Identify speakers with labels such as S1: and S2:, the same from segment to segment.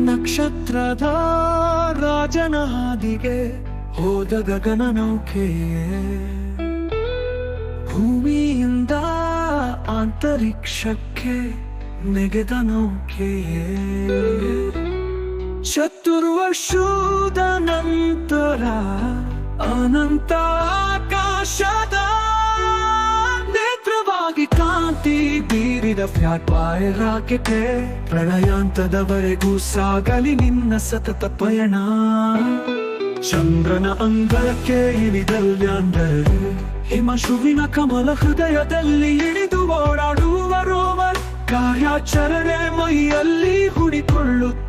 S1: ನಕ್ಷತ್ರದ ರಾಜನ ಹಾದಿಗೆ ಹೋದ ಗಗನ ನೌಕೆ, ಭೂಮಿಯಿಂದ ಅಂತರಿಕ್ಷಕ್ಕೆ ನೆಗೆದ ನೌಕೆ. ಚತುರ್ವರ್ಷದ ನಂತರ ಅನಂತ ಆಕಾಶದ ನೇತ್ರವಾಗಿ ಕಾಂತಿ ಬೀರಿದ ಫ್ಲಾಟ್ ಬಾಯ್ ರಾಕೆಟ್. ಪ್ರಳಯಾಂತದವರೆಗೂ ಸಾಗಲಿ ನಿನ್ನ ಸತತ ಪಯಣ. ಚಂದ್ರನ ಅಂಗಳಕ್ಕೆ ಇಳಿದಲ್ಯಾಂಡರ್, ಹಿಮಶುವಿನ ಕಮಲ ಹೃದಯದಲ್ಲಿ ಇಳಿದು ಓಡಾಡುವ ರೋವರ್. ಕಾರ್ಯಾಚರಣೆ ಮೈಯಲ್ಲಿ ಹುಡಿಕೊಳ್ಳುತ್ತ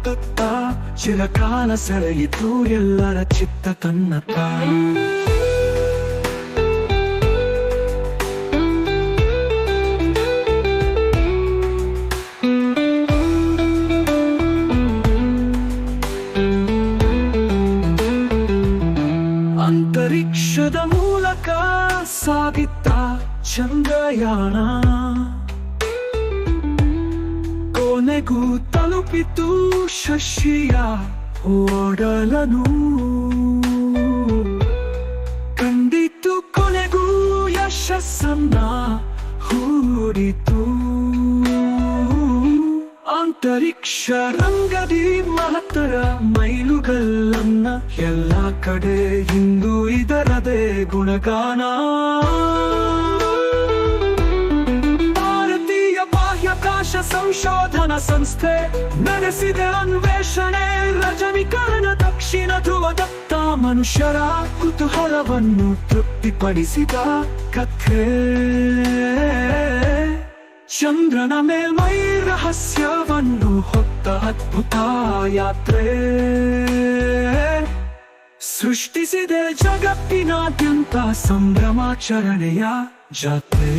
S1: ಚಿರಕಾಲ ಸೆಳೆಯಿತು ಎಲ್ಲರ ಚಿತ್ತ ತನ್ನತ್ತ. ಅಂತರಿಕ್ಷದ ಮೂಲಕ ಸಾಗಿತ್ತ ಚಂದ್ರಯಾನ, ಕೊನೆಗೂ ತಲುಪಿತು ಶಶಿಯ ಓಡಲನು. ಕಂಡಿತು ಕೊನೆಗೂ ಯಶಸ್ಸನ್ನ ಹೂಡಿತು. ಅಂತರಿಕ್ಷ ರಂಗದಿ ಮಹತ್ತರ ಮೈಲುಗಲ್ಲನ್ನ, ಎಲ್ಲ ಕಡೆ ಇಂದು ಇದರದೇ ಗುಣಗಾನ. ಭಾರತೀಯ ಬಾಹ್ಯಾಕಾಶ ಸಂಶೋಧನಾ ಸಂಸ್ಥೆ ನಡೆಸಿದೆ ಅನ್ವೇಷಣೆ. ರಜನಿಕರಣ ದಕ್ಷಿಣ ಧ್ರುವದತ್ತ ಮನುಷ್ಯರ ಕುತೂಹಲವನ್ನು ತೃಪ್ತಿಪಡಿಸಿದ ಕಥೆ. ಚಂದ್ರನ ಮೇಲ್ಮೈ ರಹಸ್ಯವನ್ನು ಹೊತ್ತ ಅದ್ಭುತ ಯಾತ್ರೆ, ಸೃಷ್ಟಿಸಿದೆ ಜಗತ್ತಿನಾದ್ಯಂತ ಸಂಭ್ರಮಾಚರಣೆಯ ಜಾತ್ರೆ.